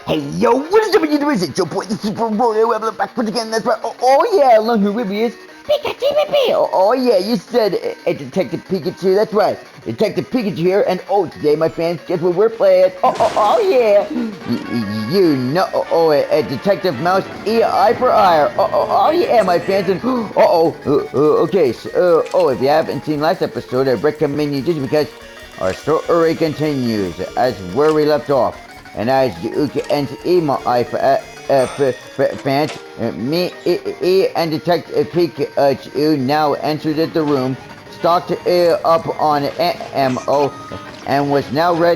Hey yo, what is up with you? Is it your boy, the TheSuperRorio Eblen, back once again? That's right. Oh yeah, along here with me is Pikachu. Oh yeah, you said Detective Pikachu. That's right, Detective Pikachu here. And today, my fans, guess what we're playing? Oh yeah, you know, Detective Mouse, eye for eye. Oh yeah, my fans. And okay. So, if you haven't seen last episode, I recommend you just because our story continues as where we left off. And as you can see, my fans, me and Detective Pikachu now entered the room, stocked up on ammo, and was now for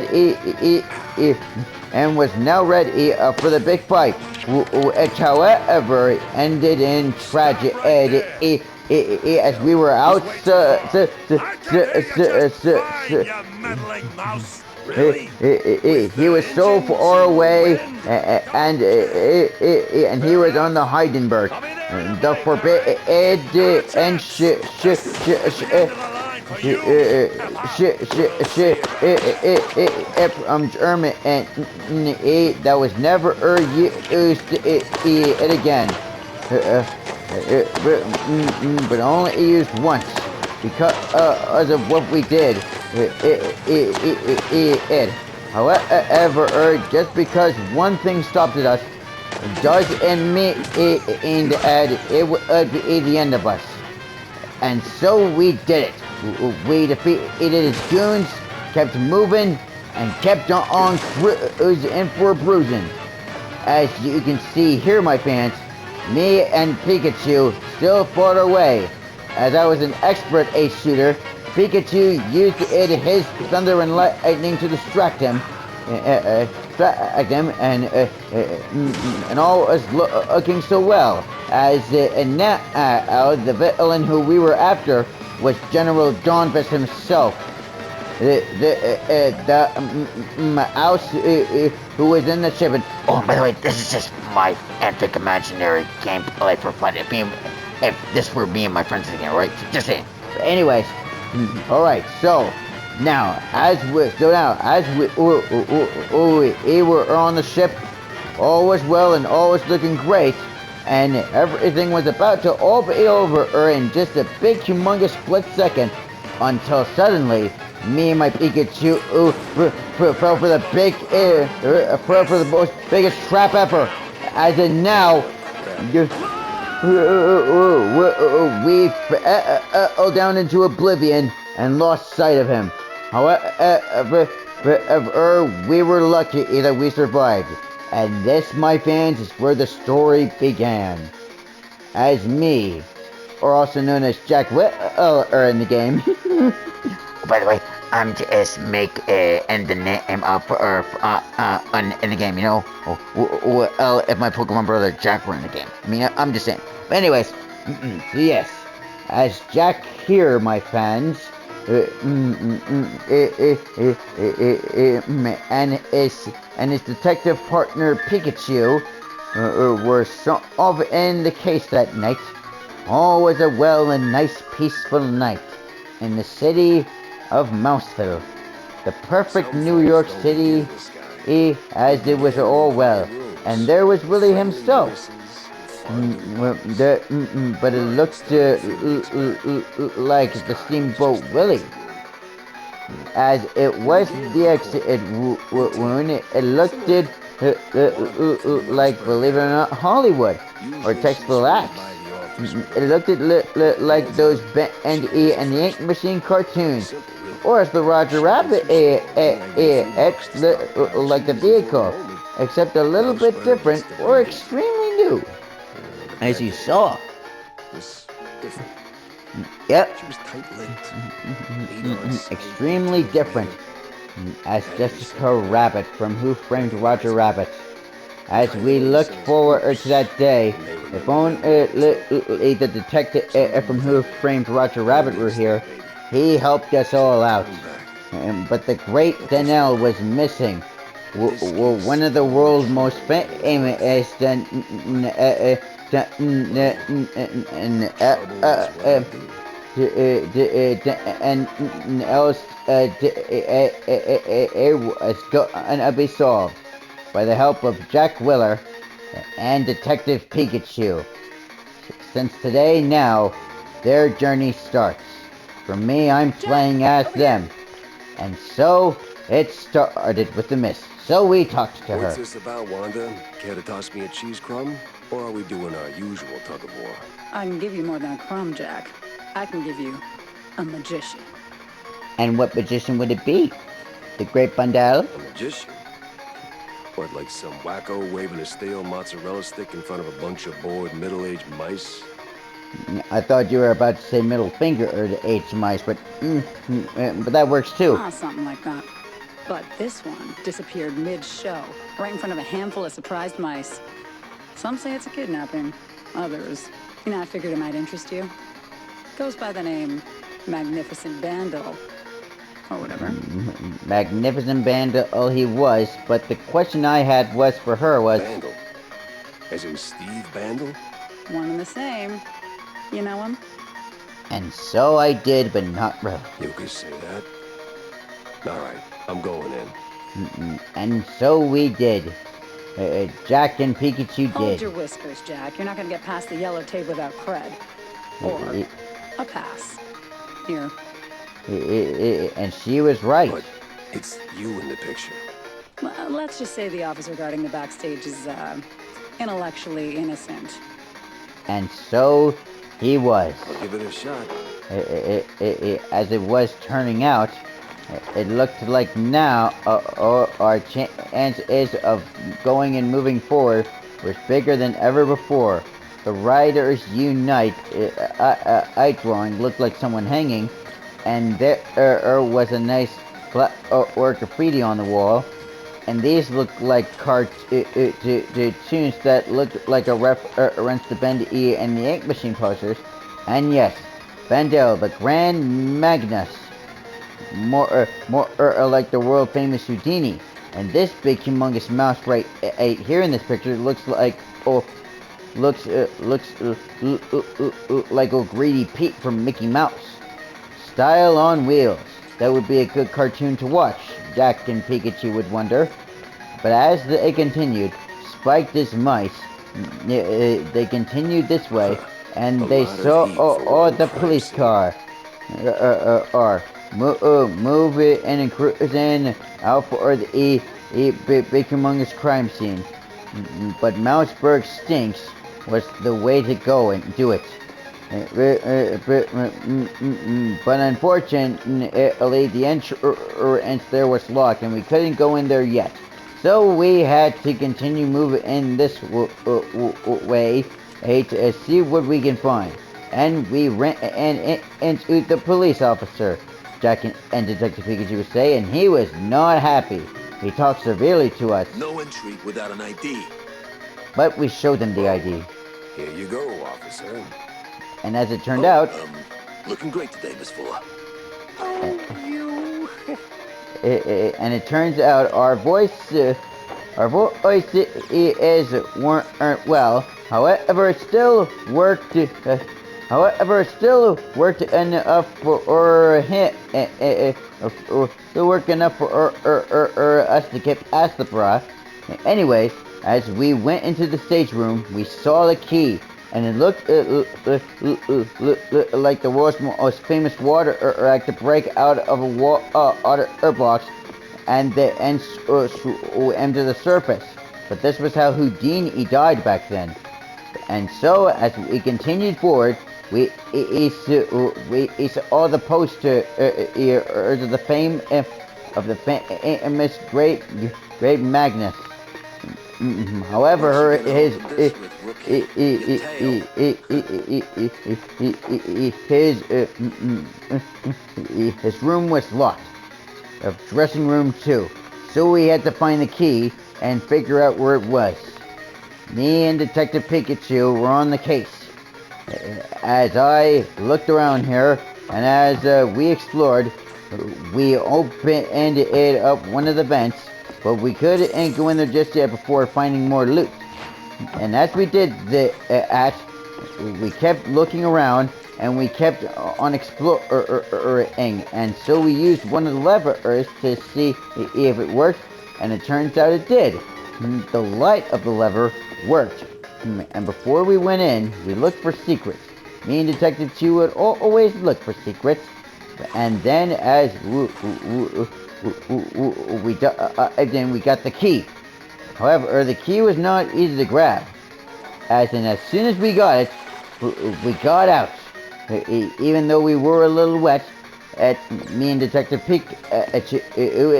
the big fight, which, however, ended in tragedy. As we were out, he was so far away, and he was on the Heidenberg, the forbidden and German, and that was never used it again. But only used once because of what we did. However, just because one thing stopped us doesn't mean it would be the end of us. And so we did it. We defeated his goons, kept moving, and kept on cruising for bruising. As you can see here, my fans, me and Pikachu still fought our way. As I was an expert ace shooter, Pikachu used his thunder and lightning to distract him, and all was looking so well. As now, the villain who we were after was General Donbus himself. The mouse who was in the ship. And, oh, by the way, this is just my epic imaginary gameplay for fun. If this were me and my friends again, right? Just saying. But anyways, all right. So now, as we were on the ship, all was well and all was looking great. And everything was about to all be over in just a big, humongous split second, until suddenly, me and my Pikachu fell for the most biggest trap ever. As in now, we fell down into oblivion and lost sight of him. However, we were lucky that we survived. And this, my fans, is where the story began. As me, or also known as Jack in the game. By the way, I'm just make and the name up in the game, you know. If my Pokemon brother Jack were in the game, I mean, I'm just saying. But anyways, so yes, as Jack here, my fans, and his detective partner Pikachu were solving the case that night. All was a well and nice, peaceful night in the city of Mouseville, the perfect New York City, as it was all well. And there was Willie himself. But it looked like the Steamboat Willie. As it was the exit wound, it looked like, believe it or not, Hollywood or Textile Acts. It looked like those Ben E and the Ink Machine cartoons, or as the Roger Rabbit like the vehicle, except a little bit different or extremely new, as you saw. Yep. Extremely different, as Jessica Rabbit from Who Framed Roger Rabbit. As we looked forward to that day, if only the detective from Who Framed Roger Rabbit were here, he helped us all out. But the great Danelle was missing. One of the world's most famous and else was gonna be solved. by the help of Jack Willer and Detective Pikachu. Since today now, their journey starts. For me, I'm playing as them. And so, it started with the miss. So we talked to her. What's this about, Wanda? Care to toss me a cheese crumb? Or are we doing our usual tug-of-war? I can give you more than a crumb, Jack. I can give you a magician. And what magician would it be? The Great Bundle? A magician? What, like some wacko waving a stale mozzarella stick in front of a bunch of bored middle-aged mice? I thought you were about to say middle finger or the H mice, but that works too. Something like that. But this one disappeared mid-show, right in front of a handful of surprised mice. Some say it's a kidnapping. Others, I figured it might interest you. Goes by the name Magnificent Bandle, or whatever. Magnificent Bandle he was, but the question I had was for her was... Bandle? As in Steve Bandle? One and the same. You know him? And so I did, but not really. You could say that. Alright, I'm going in. And so we did. Jack and Pikachu Hold did. your whiskers, Jack. You're not going to get past the yellow tape without cred. Or a pass. Here. And she was right. But it's you in the picture. Well, let's just say the officer guarding the backstage is, intellectually innocent. And so he was. I'll give it a shot. As it was turning out, it looked like now our chances of going and moving forward was bigger than ever before. The riders unite. Eye drawing looked like someone hanging, and there was a nice or graffiti on the wall. And these looked like cartoons that looked like a reference to Ben E and the Ink Machine posters. And yes, Bandel, the Grand Magnus, more like the world famous Houdini. And this big humongous mouse right here in this picture looks like like a greedy Pete from Mickey Mouse. Style on wheels. That would be a good cartoon to watch, Jack and Pikachu would wonder. But as they continued, spiked as mice, they continued this way, and they saw the police car move it and cruising out for the big humongous crime scene. But Mouseburg Stinks was the way to go and do it. But unfortunately, the entrance there was locked, and we couldn't go in there yet. So we had to continue moving in this way to see what we can find. And we ran into the police officer, Jack and Detective Pikachu would say, and he was not happy. He talked severely to us. No entry without an ID. But we showed him the ID. Here you go, officer. And as it turned out... looking great today, Miss Fuller. And it turns out our voice is weren't well. However, it still worked. Enough for him. Still worked enough for us to get past the bra. Anyways, as we went into the stage room, we saw the key. And it looked like the world's most famous water act to break out of a water box and enter the surface. But this was how Houdini died back then. And so, as we continued forward, we saw the poster of the fame of the famous great Magnus. However, his room was locked. The dressing room too. So we had to find the key and figure out where it was. Me and Detective Pikachu were on the case. As I looked around here, and as we explored, we opened it up one of the vents. But we couldn't go in there just yet before finding more loot. And as we did we kept looking around, and we kept on exploring. And so we used one of the levers to see if it worked, and it turns out it did. The light of the lever worked, and before we went in, we looked for secrets. Me and Detective Chu would always look for secrets, and then as then we got the key. However, the key was not easy to grab. As soon as we got it, we got out. Even though we were a little wet, me and Detective Peak, it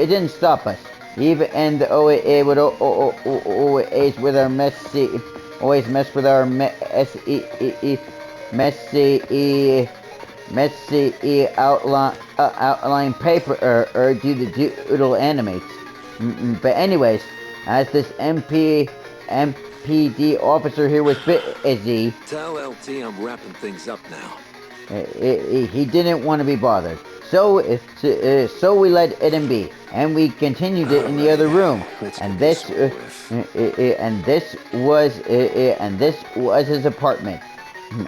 didn't stop us. Even though it would always with our messy, always mess with our messy outline paper or do the doodle animates. But anyways, as this MPD officer here was busy, Tell LT I'm wrapping things up now. he didn't want to be bothered. So we let him be, and we continued it in the other room. And this was his apartment.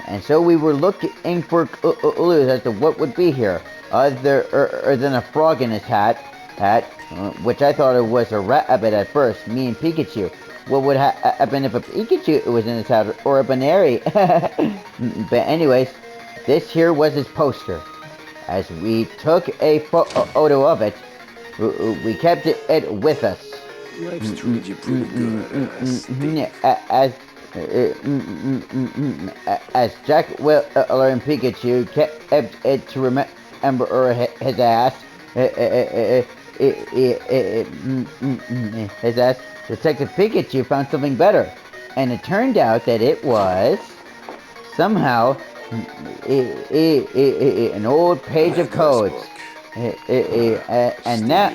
And so we were looking for clues as to what would be here, other than a frog in his hat, which I thought it was a rabbit at first. Me and Pikachu. What would happen if a Pikachu was in his hat, or a Banary? But anyways, this here was his poster. As we took a photo of it, we kept it with us. Life's treated you pretty good, Steve. As Jack Willer and Pikachu kept it to remember his ass. His ass. Detective Pikachu found something better, and it turned out that it was somehow an old page of codes. And now,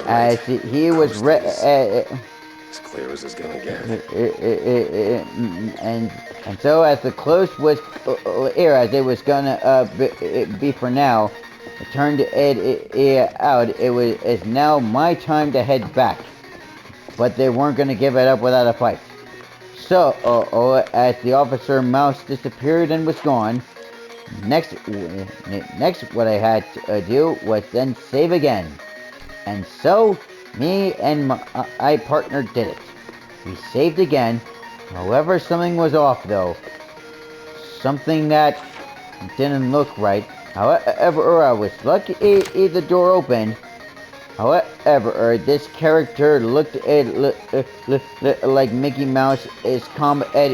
as he was as clear as it's gonna get. and so as the close was here as it was gonna be for now, it turned out it's now my time to head back. But they weren't gonna give it up without a fight. So, as the officer mouse disappeared and was gone, next what I had to do was then save again. And so, me and my partner did it. We saved again. However, something was off though. Something that didn't look right. However, I was lucky the door opened. However, this character looked like Mickey Mouse is absolute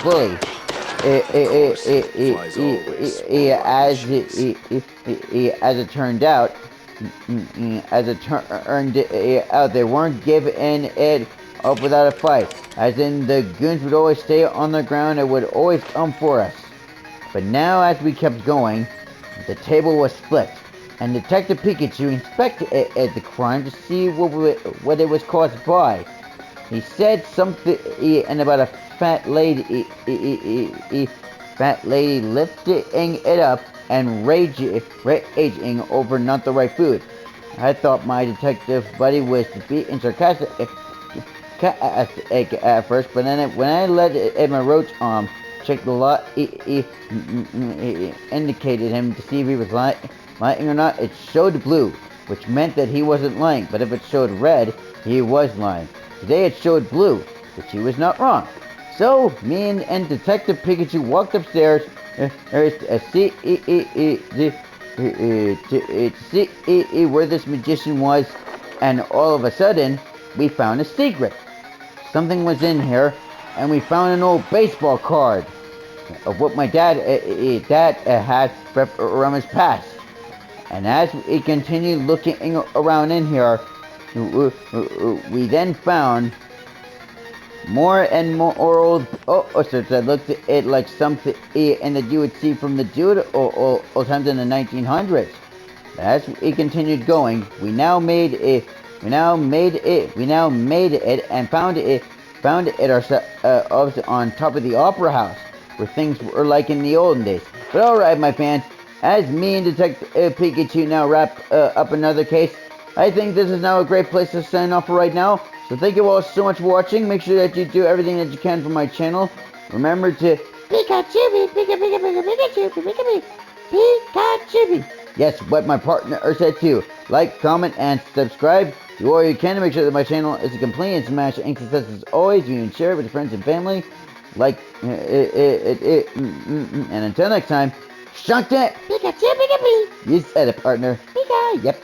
bully. As it turned out, they weren't giving it up without a fight. As in, the goons would always stay on the ground and would always come for us. But now, as we kept going, the table was split, and Detective Pikachu inspected the crime to see what it was caused by. He said something and about a fat lady lifting it up and raging over not the right food. I thought my detective buddy was being sarcastic at first, but then when I let my roach arm check the lot, indicated him to see if he was lying or not. It showed blue, which meant that he wasn't lying, but if it showed red, he was lying. Today it showed blue, which he was not wrong. So, me and Detective Pikachu walked upstairs to see where this magician was, and all of a sudden, we found a secret. Something was in here, and we found an old baseball card of what my dad had from his past. And as we continued looking around in here, we then found more and more old posters that looked at it like something and that you would see from the old times in the 1900s. As we continued going, we now made it and found it ourselves on top of the Opera House, where things were like in the olden days. But alright, my fans, as me and Detective Pikachu now wrap up another case, I think this is now a great place to sign off for right now. So thank you all so much for watching. Make sure that you do everything that you can for my channel. Remember to Pikachu, Pikachu. Yes, what my partner said too. Like, comment, and subscribe. Do all you can to make sure that my channel is a complete and smash and success as always. You can share it with your friends and family. Like, and until next time, Shunk it! Pikachu, Pikachu! You said it, partner. Pika, yep.